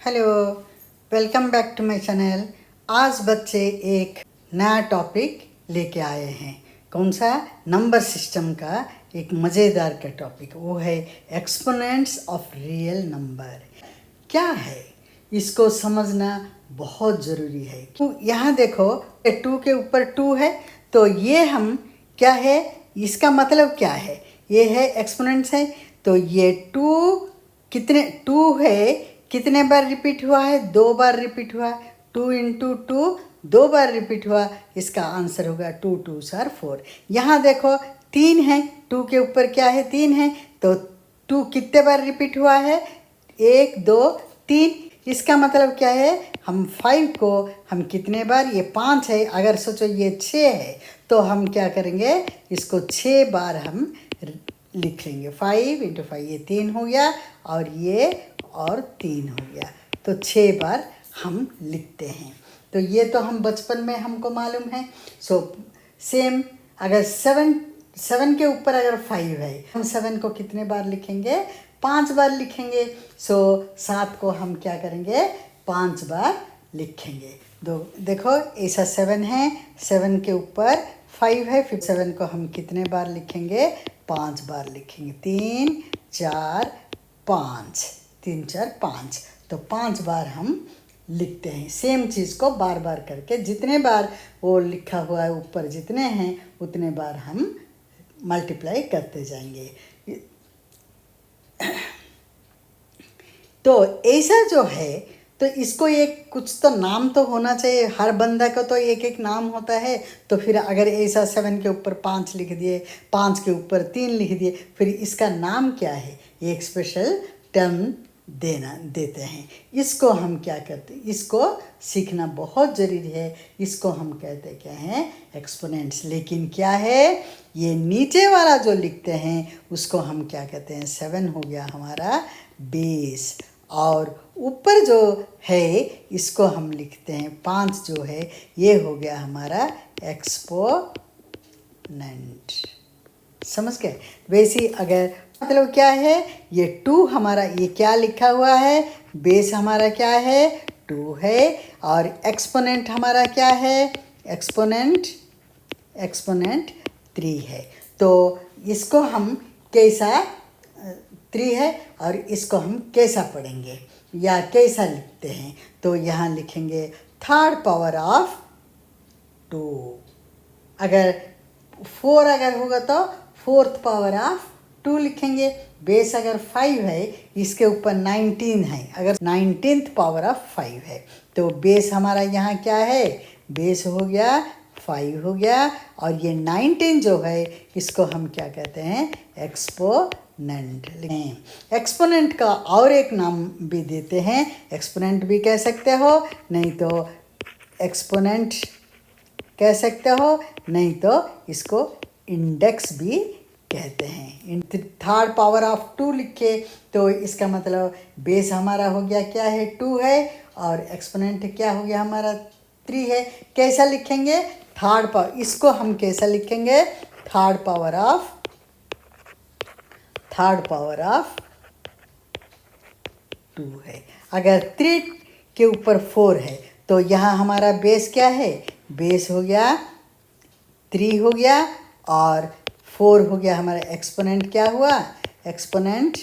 Hello, welcome back to my channel. आज बच्चे एक नया टॉपिक लेके आए हैं। कौन सा? नंबर सिस्टम का एक मज़ेदार का टॉपिक, वो है एक्सपोनेंट्स ऑफ रियल नंबर। क्या है इसको समझना बहुत ज़रूरी है। तो यहाँ देखो, 2 के ऊपर 2 है, तो ये हम क्या है, इसका मतलब क्या है? ये है एक्सपोनेंट्स है, तो ये 2 कितने 2 है, कितने बार रिपीट हुआ है? 2 बार रिपीट हुआ। 2 इंटू 2 2 बार रिपीट हुआ। इसका आंसर होगा 2 2 सर 4। यहाँ देखो 3 है, 2 के ऊपर क्या है? 3 है, तो 2 कितने बार रिपीट हुआ है? 1 2 3। इसका मतलब क्या है? हम 5 को हम कितने बार, ये 5 है, अगर सोचो ये 6 है, तो हम क्या करेंगे? इसको 6 बार हम लिख लेंगे। 5 इंटू 5, ये 3 हो गया, और ये और 3 हो गया, तो 6 बार हम लिखते हैं। तो ये तो हम बचपन में हमको मालूम है। सो सेम, अगर 7 के ऊपर अगर 5 है, हम 7 को कितने बार लिखेंगे? 5 बार लिखेंगे। सो 7 को हम क्या करेंगे? 5 बार लिखेंगे। देखो ऐसा 7 है, 7 के ऊपर 5 है, फिर 7 को हम कितने बार लिखेंगे? 5 बार लिखेंगे। 3 4 5, 3 4 5, तो 5 बार हम लिखते हैं। सेम चीज़ को बार बार करके, जितने बार वो लिखा हुआ है ऊपर जितने हैं, उतने बार हम मल्टीप्लाई करते जाएंगे। तो ऐसा जो है, तो इसको एक कुछ तो नाम तो होना चाहिए। हर बंदा को तो एक एक नाम होता है। तो फिर अगर ऐसा 7 के ऊपर 5 लिख दिए, 5 के ऊपर 3 लिख दिए, फिर इसका नाम क्या है? एक स्पेशल टर्म देते हैं। इसको हम क्या करते हैं? इसको सीखना बहुत ज़रूरी है। इसको हम कहते क्या हैं? एक्सपोनेंट्स। लेकिन क्या है, ये नीचे वाला जो लिखते हैं उसको हम क्या कहते हैं? 7 हो गया हमारा बेस, और ऊपर जो है इसको हम लिखते हैं 5, जो है ये हो गया हमारा एक्सपोनेंट। समझ गए? वैसे अगर मतलब क्या है, ये 2 हमारा, ये क्या लिखा हुआ है? बेस हमारा क्या है? 2 है, और एक्सपोनेंट हमारा क्या है? एक्सपोनेंट 3 है। तो इसको हम कैसा 3 है, और इसको हम कैसा पढ़ेंगे या कैसा लिखते हैं? तो यहाँ लिखेंगे थर्ड पावर ऑफ 2। अगर 4 अगर होगा तो फोर्थ पावर ऑफ 2 लिखेंगे। बेस अगर 5 है, इसके ऊपर 19 है, अगर 19th पावर ऑफ 5 है, तो बेस हमारा यहाँ क्या है? बेस हो गया 5 हो गया, और ये 19 जो है इसको हम क्या कहते हैं? एक्सपोनेंट। एक्सपोनेंट का और एक नाम भी देते हैं, एक्सपोनेंट भी कह सकते हो, नहीं तो एक्सपोनेंट कह सकते हो, नहीं तो इसको इंडेक्स भी कहते हैं। थर्ड पावर ऑफ 2 लिखे, तो इसका मतलब बेस हमारा हो गया क्या है? 2 है, और एक्सपोनेंट क्या हो गया हमारा? 3 है। कैसा लिखेंगे? Third power. इसको हम कैसा लिखेंगे? थर्ड पावर ऑफ 2 है। अगर 3 के ऊपर 4 है, तो यहाँ हमारा बेस क्या है? बेस हो गया 3 हो गया, और 4 हो गया हमारा। एक्सपोनेंट क्या हुआ? एक्सपोनेंट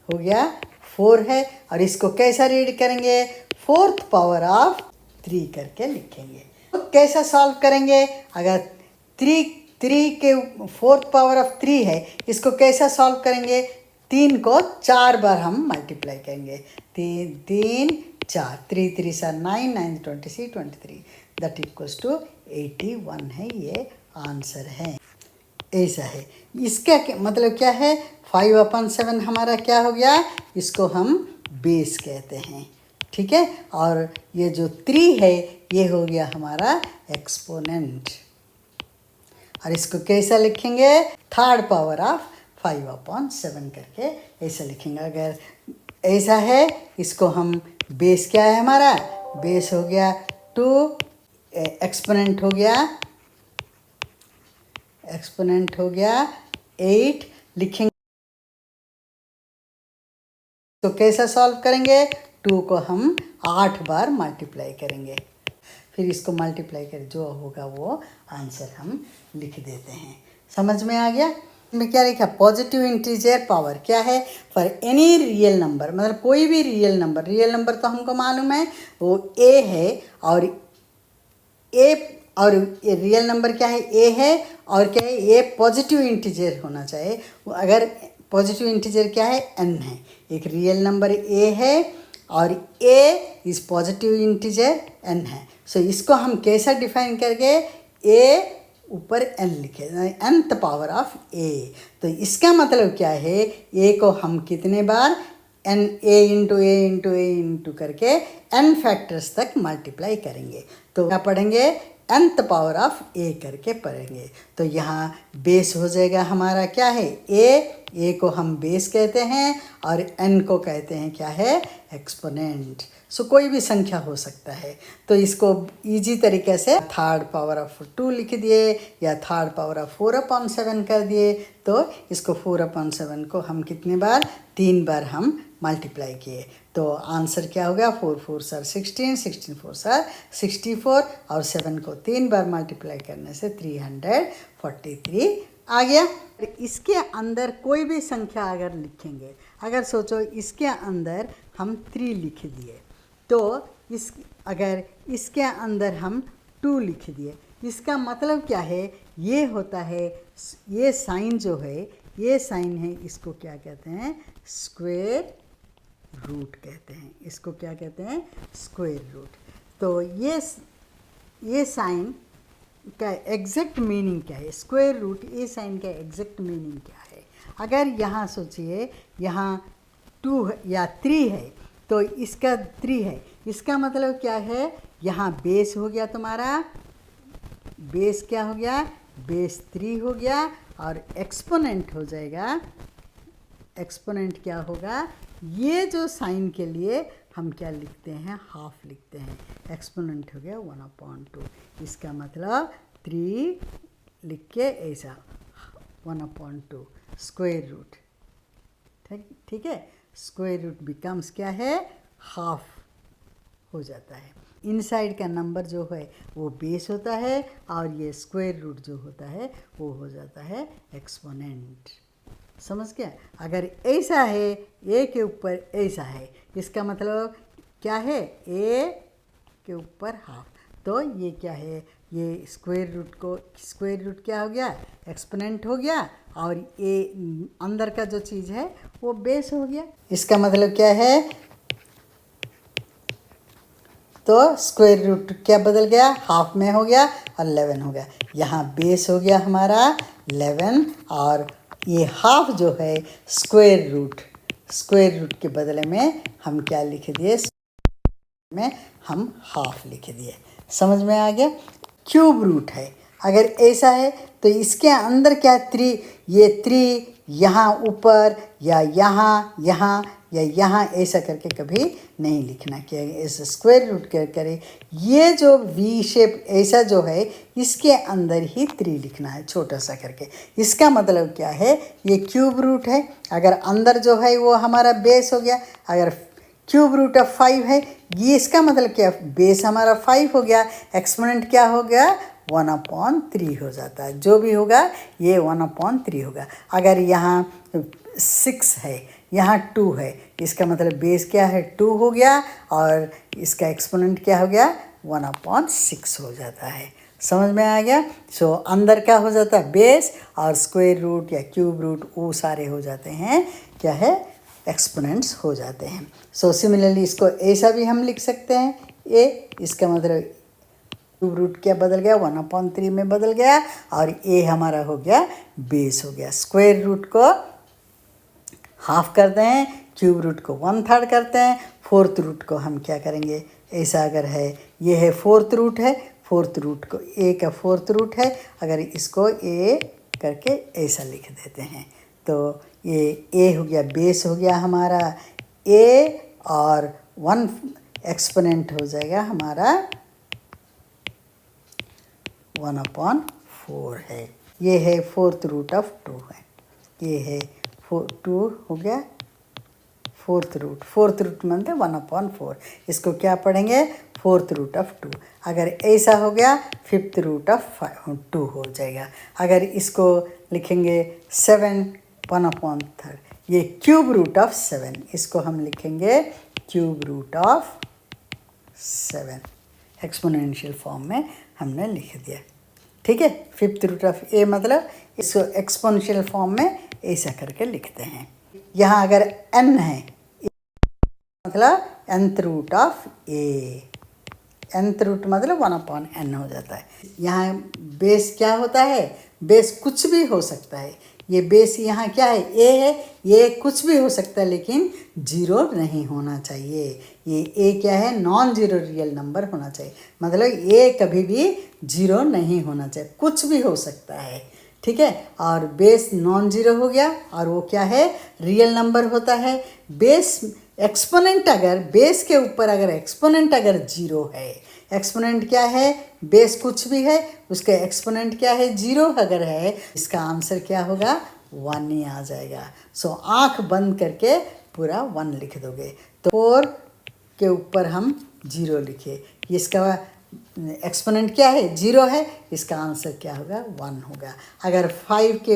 हो गया 4 है, और इसको कैसा रीड करेंगे? फोर्थ पावर ऑफ 3 करके लिखेंगे। तो कैसा सॉल्व करेंगे? अगर 3 के फोर्थ पावर ऑफ 3 है, इसको कैसा सॉल्व करेंगे? 3 को 4 बार हम मल्टीप्लाई करेंगे। 3 4, 3 3 सर 9, 9 26 23, दैट इक्वल्स टू 81 है। ये आंसर है। ऐसा है। इसका मतलब क्या है? 5/7 हमारा क्या हो गया? इसको हम बेस कहते हैं, ठीक है। और ये जो 3 है, ये हो गया हमारा एक्सपोनेंट। और इसको कैसा लिखेंगे? थर्ड पावर ऑफ 5/7 करके ऐसा लिखेंगे। अगर ऐसा है, इसको हम बेस क्या है हमारा? बेस हो गया 2, एक्सपोनेंट हो गया 8 लिखेंगे। तो कैसा सॉल्व करेंगे? 2 को हम 8 बार मल्टीप्लाई करेंगे, फिर इसको मल्टीप्लाई कर जो होगा वो आंसर हम लिख देते हैं। समझ में आ गया? में क्या लिखा? पॉजिटिव इंटीजर पावर क्या है? फॉर एनी रियल नंबर, मतलब कोई भी रियल नंबर तो हमको मालूम है वो ए है, और रियल नंबर क्या है? ए है, और क्या है? ए पॉजिटिव इंटीजर होना चाहिए। अगर पॉजिटिव इंटीजर क्या है? एन है। एक रियल नंबर ए है और ए इज पॉजिटिव इंटीजर एन है। सो इसको हम कैसा डिफाइन करके? ए ऊपर एन लिखे, nth पावर ऑफ ए। तो इसका मतलब क्या है? ए को हम कितने बार? एन, ए इंटू करके एन फैक्टर्स तक मल्टीप्लाई करेंगे। तो क्या पढ़ेंगे? nth पावर ऑफ ए करके पढ़ेंगे। तो यहाँ बेस हो जाएगा हमारा क्या है? ए को हम बेस कहते हैं और एन को कहते हैं क्या है? एक्सपोनेंट। सो कोई भी संख्या हो सकता है। तो इसको इजी तरीके से थर्ड पावर ऑफ 2 लिख दिए या थर्ड पावर ऑफ 4/7 कर दिए। तो इसको 4/7 को हम कितने बार? 3 बार हम मल्टीप्लाई किए। तो आंसर क्या होगा? 4 4 सर 16, 16 4 सर 64, और 7 को 3 बार मल्टीप्लाई करने से 343 आ गया। इसके अंदर कोई भी संख्या अगर लिखेंगे, अगर सोचो इसके अंदर हम 3 लिख दिए, तो अगर इसके अंदर हम 2 लिख दिए, इसका मतलब क्या है? ये होता है, ये साइन जो है, ये साइन है, इसको क्या कहते हैं? स्क्वायर रूट कहते हैं। इसको क्या कहते हैं? Square root. तो ये साइन का एग्जैक्ट मीनिंग क्या है? स्क्वायर रूट, ये साइन का एग्जैक्ट मीनिंग क्या है? अगर यहाँ सोचिए, यहाँ 2 या 3 है, तो इसका 3 है, इसका मतलब क्या है? यहाँ बेस हो गया तुम्हारा, बेस क्या हो गया? बेस 3 हो गया, और एक्सपोनेंट हो जाएगा। एक्सपोनेंट क्या होगा? ये जो साइन के लिए हम क्या लिखते हैं? हाफ लिखते हैं। एक्सपोनेंट हो गया 1/2। इसका मतलब 3 लिख के ऐसा 1/2 स्क्वायर रूट। ठीक है? स्क्वायर रूट बिकम्स क्या है? हाफ हो जाता है। इनसाइड का नंबर जो है वो बेस होता है, और ये स्क्वायर रूट जो होता है वो हो जाता है एक्सपोनेंट। समझ गया? अगर ऐसा है, ए के ऊपर ऐसा है, इसका मतलब क्या है? ए के ऊपर हाफ। तो ये क्या है? ये स्क्वायर रूट क्या हो गया? एक्सपोनेंट हो गया, और ये अंदर का जो चीज़ है वो बेस हो गया। इसका मतलब क्या है? तो स्क्वायर रूट क्या बदल गया? हाफ में हो गया और 11 हो गया। यहाँ बेस हो गया हमारा 11, और ये हाफ जो है स्क्वायर रूट के बदले में हम क्या लिख दिए? में हम हाफ लिख दिए। समझ में आ गया? क्यूब रूट है। अगर ऐसा है तो इसके अंदर क्या? 3, ये 3 यहाँ ऊपर या यहाँ ऐसा करके कभी नहीं लिखना। क्या ऐसा स्क्वायर रूट करे, ये जो वी शेप ऐसा जो है, इसके अंदर ही 3 लिखना है छोटा सा करके। इसका मतलब क्या है? ये क्यूब रूट है। अगर अंदर जो है वो हमारा बेस हो गया। अगर क्यूब रूट ऑफ 5 है, ये इसका मतलब क्या? बेस हमारा 5 हो गया, एक्सपोनेंट क्या हो गया? 1/3 हो जाता है। जो भी होगा ये 1/3 होगा। अगर यहाँ 6 है, यहाँ 2 है, इसका मतलब बेस क्या है? 2 हो गया, और इसका एक्सपोनेंट क्या हो गया? 1/6 हो जाता है। समझ में आ गया? सो अंदर क्या हो जाता है? बेस, और स्क्वायर रूट या क्यूब रूट वो सारे हो जाते हैं क्या है? एक्सपोनेंट्स हो जाते हैं। सो सिमिलरली इसको ऐसा भी हम लिख सकते हैं। ए, इसका मतलब क्यूब रूट क्या बदल गया? 1/3 में बदल गया, और ए हमारा हो गया बेस हो गया। स्क्वायर रूट को हाफ करते हैं, क्यूब रूट को 1/3 करते हैं, फोर्थ रूट को हम क्या करेंगे? ऐसा अगर है, ये है फोर्थ रूट है, फोर्थ रूट को ए का फोर्थ रूट है, अगर इसको ए करके ऐसा लिख देते हैं, तो ये ए हो गया, बेस हो गया हमारा ए, और 1 एक्सपोनेंट हो जाएगा हमारा 1/4 है। ये है फोर्थ रूट ऑफ 2 है। ये है 2 हो गया फोर्थ रूट मतलब 1/4, इसको क्या पढ़ेंगे, फोर्थ रूट ऑफ 2। अगर ऐसा हो गया फिफ्थ रूट ऑफ 2 हो जाएगा। अगर इसको लिखेंगे 7 1/3, ये क्यूब रूट ऑफ 7, इसको हम लिखेंगे cube root of 7, exponential form में हमने लिख दिया। ठीक है, फिफ्थ रूट ऑफ ए मतलब इसको एक्सपोनेंशियल फॉर्म में ऐसा करके लिखते हैं। यहाँ अगर n है मतलब nth root of A, nth root मतलब 1/n हो जाता है। यहाँ बेस क्या होता है, बेस कुछ भी हो सकता है। ये बेस यहाँ क्या है, ए है, ये कुछ भी हो सकता है लेकिन जीरो नहीं होना चाहिए। ये ए क्या है, नॉन जीरो रियल नंबर होना चाहिए, मतलब ए कभी भी जीरो नहीं होना चाहिए, कुछ भी हो सकता है। ठीक है, और बेस नॉन जीरो हो गया और वो क्या है, रियल नंबर होता है। बेस एक्सपोनेंट अगर बेस के ऊपर अगर एक्सपोनेंट अगर जीरो है, एक्सपोनेंट क्या है, बेस कुछ भी है उसका एक्सपोनेंट क्या है, जीरो अगर है, इसका आंसर क्या होगा, 1 ही आ जाएगा। सो आंख बंद करके पूरा 1 लिख दोगे। तो 4 के ऊपर हम जीरो लिखे, इसका एक्सपोनेंट क्या है, जीरो है, इसका आंसर क्या होगा, 1 होगा। अगर 5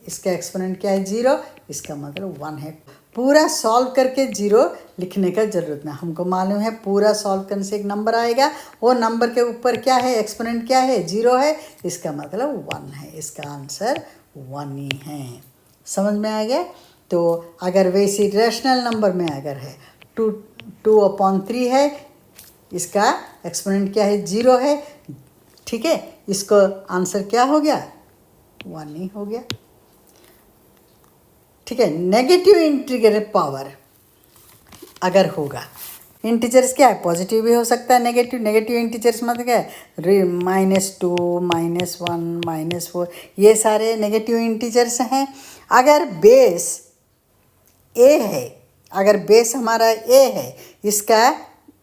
इसका एक्सपोनेंट क्या है, जीरो, इसका मतलब 1 है। पूरा सॉल्व करके जीरो लिखने का ज़रूरत नहीं, हमको मालूम है पूरा सॉल्व करने से एक नंबर आएगा, वो नंबर के ऊपर क्या है, एक्सपोनेंट क्या है, जीरो है, इसका मतलब 1 है, इसका आंसर 1 ही है। समझ में आ गया। तो अगर वैसे रैशनल नंबर में अगर है 2/3 है, इसका एक्सपोनेंट क्या है, जीरो है। ठीक है, इसको आंसर क्या हो गया, 1 ही हो गया। ठीक है, नेगेटिव इंटीजर पावर अगर होगा, इंटीजर्स क्या है, पॉजिटिव भी हो सकता है, नेगेटिव इंटीजर्स मतलब क्या है, -2 -1 -4, ये सारे नेगेटिव इंटीजर्स हैं। अगर बेस ए है, अगर बेस हमारा ए है, इसका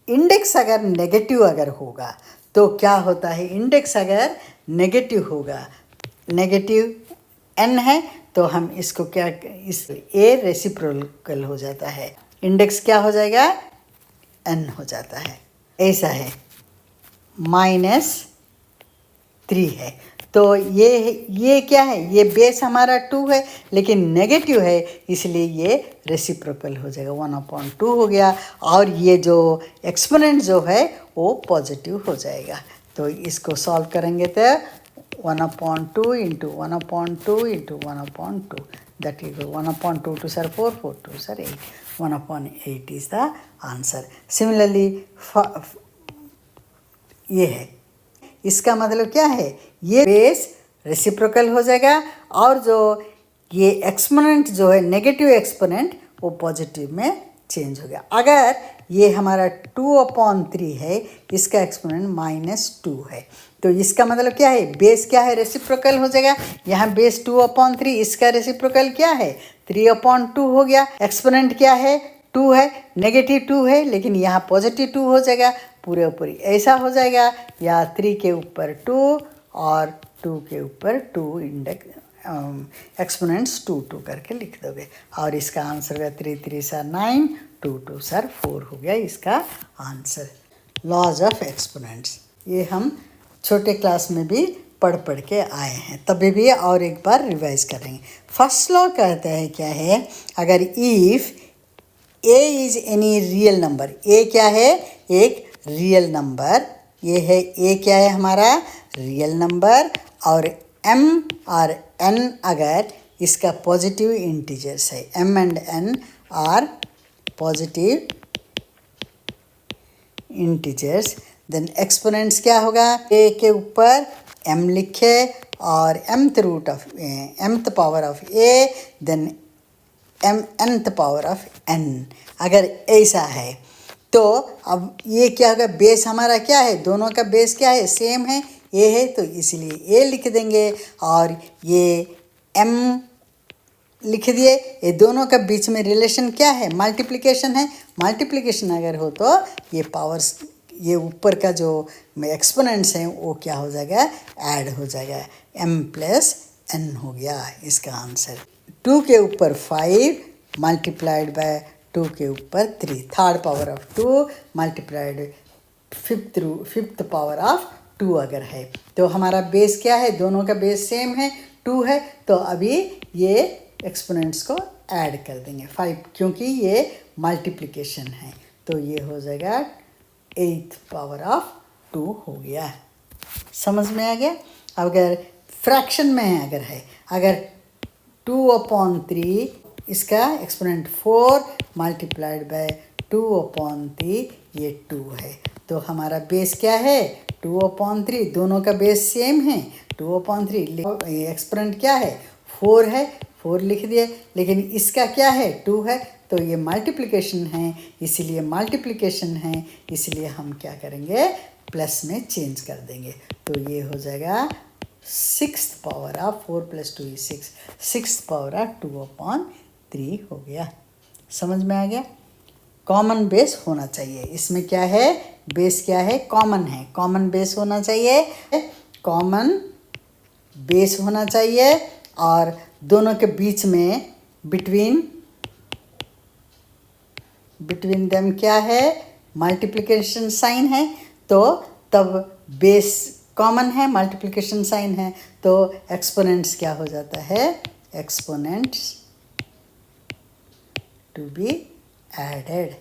इंडेक्स अगर नेगेटिव अगर होगा तो क्या होता है, इंडेक्स अगर नेगेटिव होगा, नेगेटिव n है तो हम इसको क्या, इस ए रेसिप्रोकल हो जाता है, इंडेक्स क्या हो जाएगा, n हो जाता है। ऐसा है, -3 है तो ये क्या है, ये बेस हमारा 2 है लेकिन नेगेटिव है, इसलिए ये रेसिप्रोकल हो जाएगा, 1/2 हो गया। और ये जो एक्सपोनेंट जो है वो पॉजिटिव हो जाएगा। तो इसको सॉल्व करेंगे तो 1/2 into 1/2 into 1/2, that is 1/2 to sir 4, 4 to sir 8, 1/8 is the answer. Similarly ये है, इसका मतलब क्या है, ये बेस रेसिप्रोकल हो जाएगा और जो ये एक्सपोनेंट जो है नेगेटिव एक्सपोनेंट वो पॉजिटिव में चेंज हो गया। अगर ये हमारा 2/3 है, इसका एक्सपोनेंट -2 है, तो इसका मतलब क्या है, बेस क्या है, रेसिप्रोकल हो जाएगा। यहाँ बेस 2/3, इसका रेसिप्रोकल क्या है, 3/2 हो गया। एक्सपोनेंट क्या है, 2 है, -2 है लेकिन यहाँ +2 हो जाएगा, पूरे ऊपर ऐसा हो जाएगा, या 3 के ऊपर 2 और 2 के ऊपर 2 इंडेक्स एक्सपोनेंट्स 2 2 करके लिख दोगे और इसका आंसर होगा 3 3 सर 9, 2 2 सर 4 हो गया इसका आंसर। लॉज ऑफ एक्सपोनेंट्स ये हम छोटे क्लास में भी पढ़ के आए हैं, तभी भी और एक बार रिवाइज करेंगे। फर्स्ट लॉ कहता है क्या है, अगर if A is any real number, A क्या है, एक रियल नंबर, ये है ए क्या है हमारा रियल नंबर, और m और n अगर इसका पॉजिटिव इंटीजर्स है, m and n are positive integers, then exponents क्या होगा, a के ऊपर m लिखे और mth power of a, then nth power of n। अगर ऐसा है तो अब ये क्या होगा, बेस हमारा क्या है, दोनों का बेस क्या है, सेम है, ए है, तो इसलिए ए लिख देंगे और ये m लिख दिए। ये दोनों का बीच में रिलेशन क्या है, मल्टीप्लिकेशन है, मल्टीप्लिकेशन अगर हो तो ये पावर्स, ये ऊपर का जो एक्सपोनेंट्स हैं वो क्या हो जाएगा, ऐड हो जाएगा, m + n हो गया इसका आंसर। 2 के ऊपर 5, मल्टीप्लाइड बाय 2 के ऊपर 3, third power of 2 multiplied fifth power of 2 अगर है तो हमारा बेस क्या है, दोनों का बेस सेम है 2 है, तो अभी ये एक्सपोनेंट्स को ऐड कर देंगे 5, क्योंकि ये मल्टीप्लिकेशन है, तो ये हो जाएगा 8th पावर ऑफ 2 हो गया। समझ में आ गया। अगर फ्रैक्शन में है अगर 2/3 इसका एक्सपोनेंट 4 मल्टीप्लाइड बाय 2/3 ये 2 है, तो हमारा बेस क्या है 2/3, दोनों का बेस सेम है 2/3, एक्सपोनेंट क्या है 4 है, 4 लिख दिए, लेकिन इसका क्या है 2 है, तो ये मल्टीप्लिकेशन है, इसलिए हम क्या करेंगे प्लस में चेंज कर देंगे, तो ये हो जाएगा 6th power of 4 + 2 = 6, 6th power of 2/3 हो गया। समझ में आ गया। कॉमन बेस होना चाहिए, इसमें क्या है बेस क्या है कॉमन है, कॉमन बेस होना चाहिए, और दोनों के बीच में बिटवीन देम क्या है मल्टीप्लिकेशन साइन है, तो तब बेस कॉमन है, मल्टीप्लिकेशन साइन है, तो एक्सपोनेंट्स क्या हो जाता है, exponents to be added,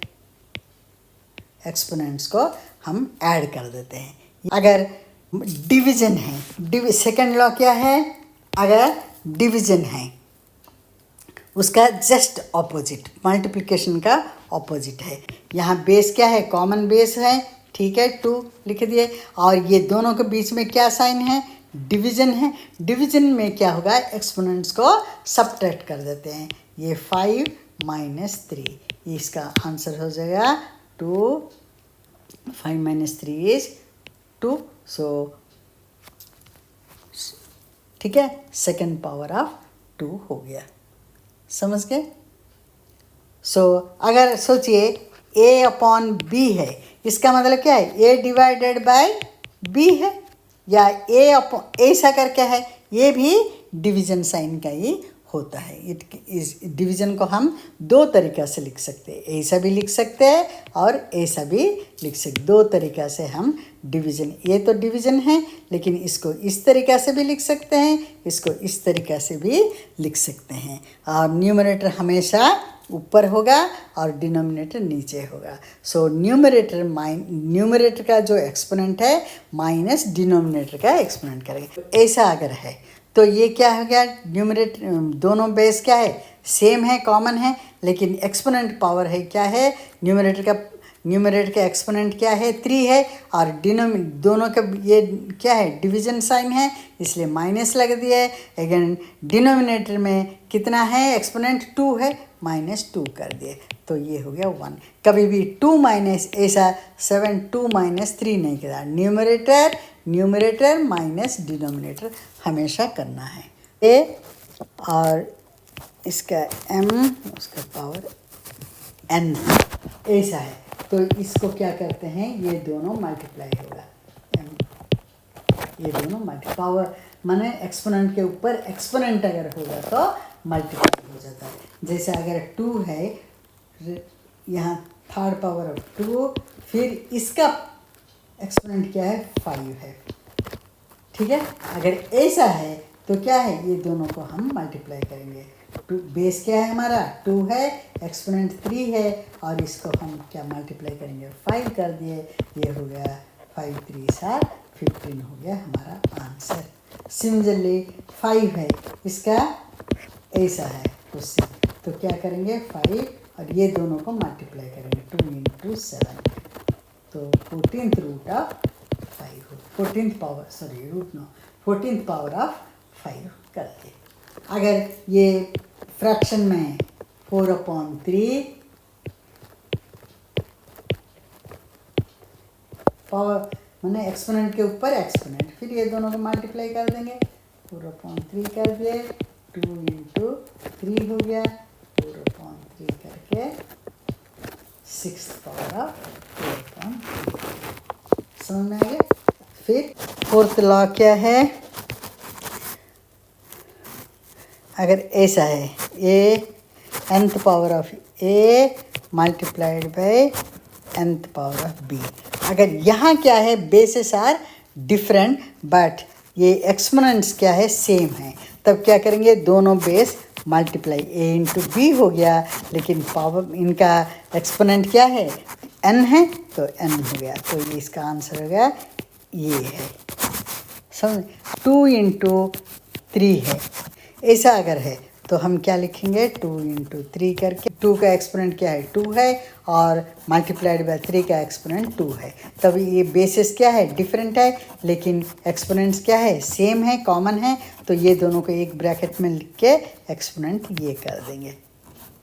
exponents को हम ऐड कर देते हैं। अगर डिवीजन है, सेकंड लॉ क्या है, अगर डिवीजन है उसका जस्ट ऑपोजिट, मल्टीप्लिकेशन का ऑपोजिट है। यहाँ बेस क्या है कॉमन बेस है, ठीक है 2 लिख दिए, और ये दोनों के बीच में क्या साइन है डिवीजन है, डिवीजन में क्या होगा एक्सपोनेंट्स को सब्ट्रैक्ट कर देते हैं, ये 5 - 3, इसका आंसर हो जाएगा 2, 5 - 3 is 2, सो ठीक है 2nd पावर ऑफ 2 हो गया। समझ गए। सो अगर सोचिए a/b है, इसका मतलब क्या है a डिवाइडेड बाय b है, या ऐसा कर क्या है, ये भी डिवीजन साइन का ही होता है। इस डिवीजन को हम 2 तरीक़ा से लिख सकते हैं, ऐसा भी लिख सकते हैं और ऐसा भी लिख सकते, 2 तरीक़ा से हम डिवीजन, ये तो डिवीजन है लेकिन इसको इस तरीक़ा से भी लिख सकते हैं, इसको इस तरीक़ा से भी लिख सकते हैं, और न्यूमरेटर हमेशा ऊपर होगा और डिनोमिनेटर नीचे होगा। सो न्यूमरेटर का जो एक्सपोनेंट है माइनस डिनोमिनेटर का एक्सपोनेंट करेंगे, तो ऐसा अगर है तो ये क्या हो गया, न्यूमरेटर दोनों बेस क्या है सेम है कॉमन है, लेकिन एक्सपोनेंट पावर है क्या है न्यूमरेटर का एक्सपोनेंट क्या है 3 है, और दोनों का ये क्या है डिवीजन साइन है, इसलिए माइनस लग दिया है। अगेन डिनोमिनेटर में कितना है एक्सपोनेंट 2 है, -2 कर दिए, तो ये हो गया 1। कभी भी 2 माइनस ऐसा 7 2 - 3 नहीं किया, न्यूमरेटर माइनस डिनोमिनेटर हमेशा करना है। ए और इसका m उसका पावर n ऐसा है, तो इसको क्या करते हैं ये दोनों मल्टीप्लाई होगा, ये दोनों पावर माने एक्सपोनेंट के ऊपर एक्सपोनेंट अगर होगा तो मल्टीप्लाई हो जाता है। जैसे अगर 2 है, यहाँ 3rd पावर ऑफ 2, फिर इसका एक्सपोनेंट क्या है 5 है, ठीक है। अगर ऐसा है तो क्या है ये दोनों को हम मल्टीप्लाई करेंगे, बेस क्या है हमारा 2 है, एक्सपोनेंट 3 है, और इसको हम क्या मल्टीप्लाई करेंगे 5 कर दिए, ये हो गया 5 3 7 15 हो गया हमारा आंसर। सिमिलरली 5 है, इसका ऐसा है क्वेश्चन, तो क्या करेंगे 5 और ये दोनों को मल्टीप्लाई करेंगे 2 × 7, तो 14th root of 5 14th power of 5 कर दिए। अगर ये फ्रैक्शन में 4/3 पावर मैंने एक्सपोनेंट के ऊपर एक्सपोनेंट, फिर ये दोनों को मल्टीप्लाई कर देंगे, 4/3 कर दिए, 2 × 3 हो गया, 4/3 करके 6th पावर ऑफ 4/3। समझ में आ गया। फिर 4th लॉ क्या है, अगर ऐसा है nth power of a multiplied by nth power of b। अगर यहाँ क्या है, बेसिस आर डिफरेंट बट ये एक्सपोनेंट्स क्या है, सेम है, तब क्या करेंगे, दोनों base multiply, a into B हो गया, लेकिन पावर इनका एक्सपोनेंट क्या है, n है, तो n हो गया। तो ये इसका आंसर हो गया, ये है। समझ, 2 इंटू 3 है, ऐसा अगर है तो हम क्या लिखेंगे, 2 इंटू 3 करके, 2 का एक्सपोनेंट क्या है, 2 है, और मल्टीप्लाइड बाय 3 का एक्सपोनेंट 2 है। तब ये बेसिस क्या है, डिफरेंट है, लेकिन एक्सपोनेंट्स क्या है, सेम है, कॉमन है, तो ये दोनों को एक ब्रैकेट में लिख के एक्सपोनेंट ये कर देंगे।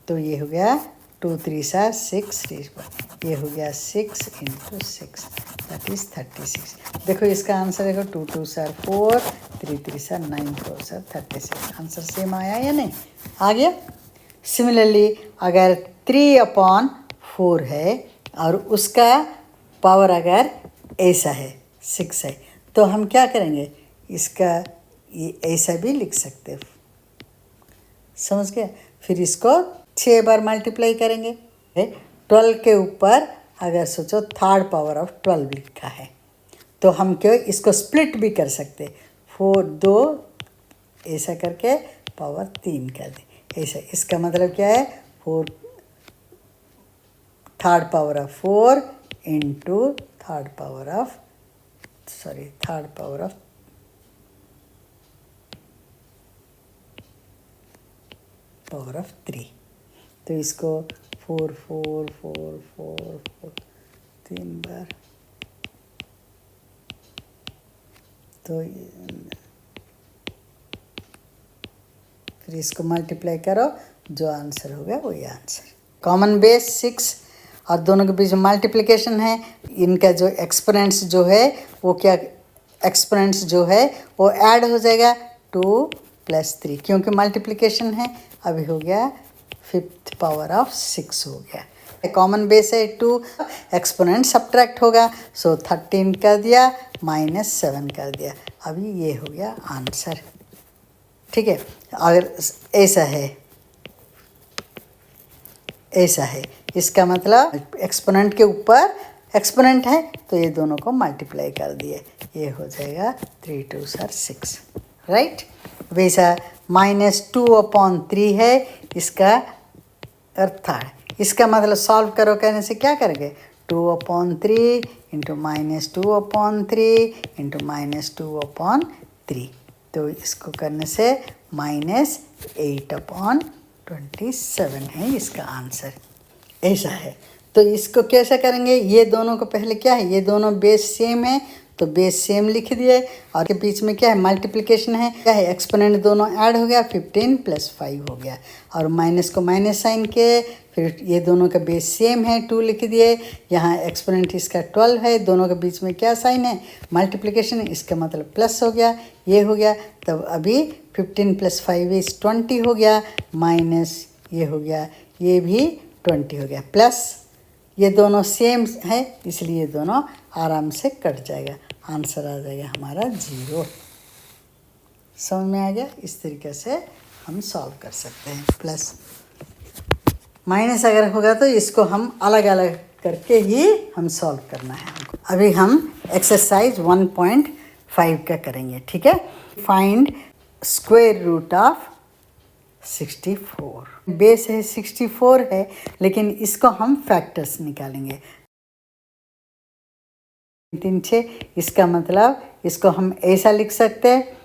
तो ये हो गया 2 3 6, ये हो गया 6 इंटू 6 दैट इज 36। देखो इसका आंसर देखो, 2 2 4, 3 3 9 4 36। आंसर सेम आया या नहीं, आ गया। सिमिलरली अगर 3/4 है और उसका पावर अगर ऐसा है 6 है, तो हम क्या करेंगे, इसका ये ऐसा भी लिख सकते हैं, समझ गए। फिर इसको 6 बार मल्टीप्लाई करेंगे। 12 के ऊपर अगर सोचो थर्ड पावर ऑफ 12 लिखा है, तो हम क्यों इसको स्प्लिट भी कर सकते, 4 2 ऐसा करके पावर 3 कर दे ऐसा। इसका मतलब क्या है, 4 third power of 4 into third power of power of 3। तो इसको 4 4 4 4 4 3 बार, तो फिर इसको मल्टीप्लाई करो, जो आंसर होगा वही आंसर। कॉमन बेस 6 और दोनों के बीच मल्टीप्लिकेशन है, इनका जो एक्सपोनेंट्स जो है वो क्या, एक्सपोनेंट्स जो है वो ऐड हो जाएगा 2 + 3, क्योंकि मल्टीप्लिकेशन है। अभी हो गया 5th पावर ऑफ 6 हो गया। कॉमन बेस है 2, एक्सपोनेंट सब्ट्रैक्ट होगा, सो 13 कर दिया, -7 कर दिया। अभी ये हो गया आंसर, ठीक है। अगर ऐसा है इसका मतलब एक्सपोनेंट के ऊपर एक्सपोनेंट है, तो ये दोनों को मल्टीप्लाई कर दिए, ये हो जाएगा 3 2 6, राइट। वैसा -2/3 है इसका अर्थात, इसका मतलब सॉल्व करो कहने से क्या करेंगे, 2/3 इंटू -2/3 इंटू -2/3, तो इसको करने से -8/27 है इसका आंसर, ऐसा है। तो इसको कैसे करेंगे, ये दोनों को पहले क्या है, ये दोनों बेस सेम है, तो बेस सेम लिख दिए, और के बीच में क्या है, मल्टीप्लिकेशन है, क्या है, एक्सपोनेंट दोनों ऐड हो गया, 15 + 5 हो गया, और माइनस को माइनस साइन के, फिर ये दोनों का बेस सेम है, 2 लिख दिए, यहाँ एक्सपोनेंट इसका 12 है, दोनों के बीच में क्या साइन है, मल्टीप्लिकेशन, इसका मतलब प्लस हो गया, ये हो गया। तब अभी 15 + 5 इज 20 हो गया, माइनस ये हो गया, ये भी 20 हो गया, प्लस ये दोनों सेम है, इसलिए दोनों आराम से कट जाएगा, आंसर आ जाएगा हमारा 0। समझ में आ गया, इस तरीके से हम सॉल्व कर सकते हैं। प्लस माइनस अगर होगा तो इसको हम अलग अलग करके ही हम सॉल्व करना है हमको। अभी हम एक्सरसाइज 1.5 का करेंगे, ठीक है। Find square root of 64। Base है 64 है, लेकिन इसको हम फैक्टर्स निकालेंगे। 3 6, इसका मतलब इसको हम ऐसा लिख सकते हैं,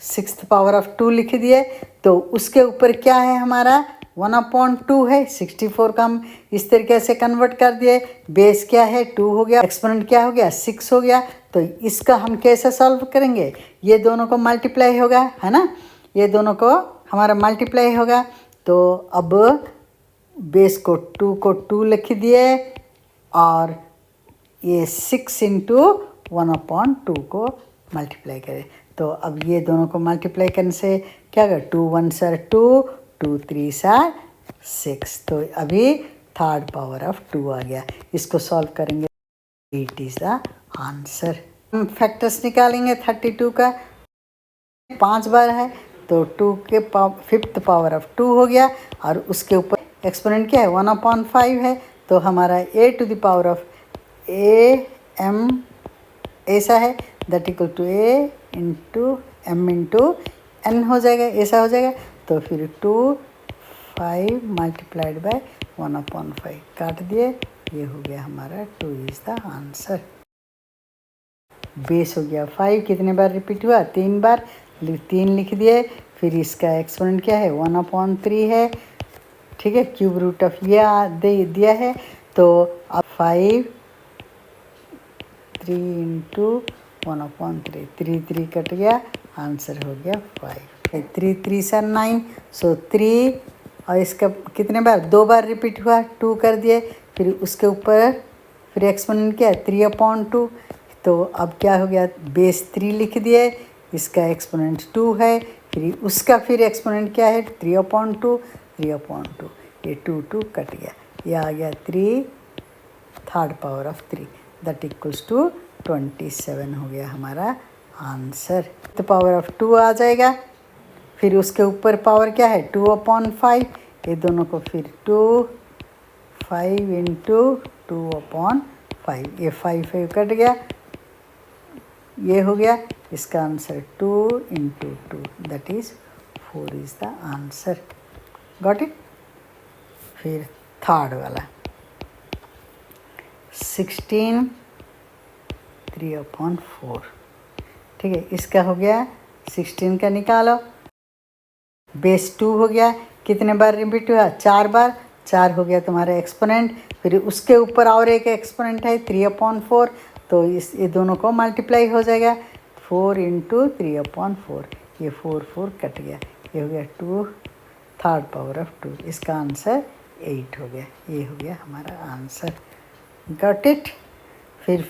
6th पावर ऑफ 2 लिख दिए, तो उसके ऊपर क्या है हमारा 1/2 है, 64 का हम इस तरीके से कन्वर्ट कर दिए। बेस क्या है 2 हो गया, एक्सपोनेंट क्या हो गया 6 हो गया। तो इसका हम कैसे सॉल्व करेंगे, ये दोनों को मल्टीप्लाई होगा, है ना, ये दोनों को हमारा मल्टीप्लाई होगा। तो अब बेस को 2 लिख दिए, और ये 6 इंटू 1/2 को मल्टीप्लाई करें। तो अब ये दोनों को मल्टीप्लाई करने से क्या होगा, 2 1 2, 2 3 6। तो अभी थर्ड पावर ऑफ 2 आ गया, इसको सॉल्व करेंगे, इट इज़ द आंसर। हम फैक्टर्स निकालेंगे 32 का, 5 बार है तो 2 के फिफ्थ पावर ऑफ 2 हो गया, और उसके ऊपर एक्सपोनेंट क्या है 1/5 है, तो हमारा a to the power of a m ऐसा है, that equal to a into m into n हो जाएगा, ऐसा हो जाएगा। तो फिर 2 5 मल्टीप्लाइड बाय 1/5 काट दिए, ये हो गया हमारा 2 इज़ द आंसर। बेस हो गया 5, कितने बार रिपीट हुआ 3 बार, 3 लिख दिए। फिर इसका एक्सपोनेंट क्या है 1/3 है, ठीक है, क्यूब रूट ऑफ ये दे दिया है। तो अब 5 3 इंटू 1/3, 3 कट गया, आंसर हो गया 5। 3 3 सर 9, सो 3, और इसका कितने बार 2 बार रिपीट हुआ, 2 कर दिए। फिर उसके ऊपर फिर एक्सपोनेंट क्या है 3/2, तो अब क्या हो गया बेस 3 लिख दिए, इसका एक्सपोनेंट 2 है, फिर उसका फिर एक्सपोनेंट क्या है 3/2, 3/2, ये 2 कट गया, ये आ गया 3 third power of 3, that equals to 27 हो गया हमारा आंसर। तो पावर ऑफ 2 आ जाएगा, फिर उसके ऊपर पावर क्या है 2/5, ये दोनों को फिर 2 5 इंटू 2/5, ये 5 कट गया, ये हो गया, इसका answer 2 into 2 that is 4 is the answer. Got it. फिर थर्ड वाला 16 3/4, ठीक है, इसका हो गया 16 का निकालो, बेस 2 हो गया, कितने बार रिपीट हुआ 4 बार, 4 हो गया तुम्हारा एक्सपोनेंट। फिर उसके ऊपर और एक एक्सपोनेंट है 3/4, तो ये दोनों को मल्टीप्लाई हो जाएगा, 4 इंटू 3/4, ये 4 कट गया, ये हो गया 2 थर्ड पावर ऑफ 2, इसका आंसर 8 हो गया, ये हो गया हमारा आंसर। Got it. फिर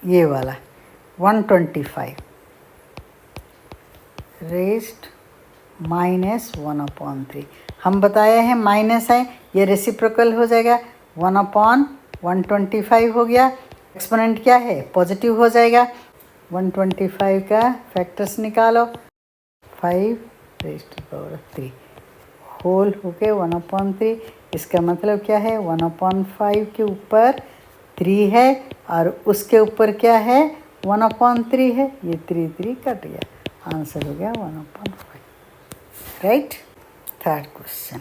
ये वाला 125 रेस्ट -1/3, हम बताए हैं माइनस है, ये रेसिप्रोकल हो जाएगा, 1/125 हो गया, एक्सपोनेंट क्या है पॉजिटिव हो जाएगा। 125 का फैक्टर्स निकालो, 5 होल हो के 1/3, इसका मतलब क्या है 1/5 के ऊपर 3 है, और उसके ऊपर क्या है 1/3 है, ये 3 कट गया, आंसर हो गया 1/5, राइट। थर्ड क्वेश्चन,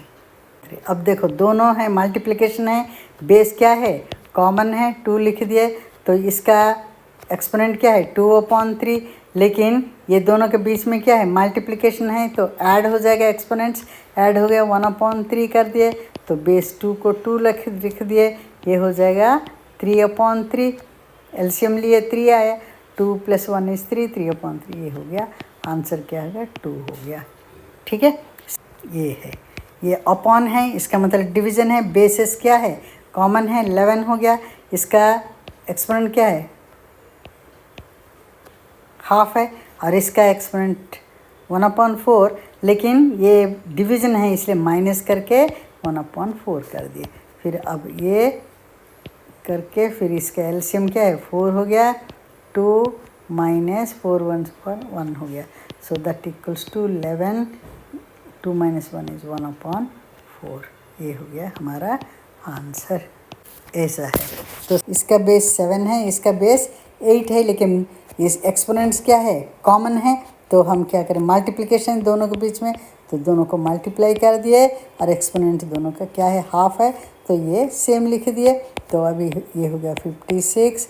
अब देखो दोनों है मल्टीप्लिकेशन है, बेस क्या है कॉमन है 2 लिख दिए, तो इसका एक्सपोनेंट क्या है 2/3, लेकिन ये दोनों के बीच में क्या है मल्टीप्लिकेशन है, तो ऐड हो जाएगा, एक्सपोनेंट्स ऐड हो गया, 1/3 कर दिए, तो बेस 2 को 2 लिख दिए, ये हो जाएगा 3/3, एलसीएम लिए 3 आया, 2 + 1 = 3, 3/3, ये हो गया, आंसर क्या होगा 2 हो गया, ठीक है। ये है, ये अपॉन है, इसका मतलब डिवीज़न है, बेसिस क्या है कॉमन है 11 हो गया, इसका एक्सपोनेंट क्या है हाफ है, और इसका एक्सपोनेंट 1/4, लेकिन ये डिवीज़न है इसलिए माइनस करके 1/4 कर दिए। फिर अब ये करके फिर इसका एलसीएम क्या है 4 हो गया, 2 - 4 1 हो गया, सो दैट इक्वल्स टू 11, 2 - 1 = 1/4, ये हो गया हमारा आंसर, ऐसा है। तो इसका बेस 7 है, इसका बेस 8 है, लेकिन इस एक्सपोनेंट्स क्या है कॉमन है, तो हम क्या करें मल्टीप्लिकेशन दोनों के बीच में, तो दोनों को मल्टीप्लाई कर दिए, और एक्सपोनेंट दोनों का क्या है हाफ है, तो ये सेम लिख दिए, तो अभी ये हो गया 56,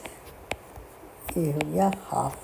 ये हो गया हाफ।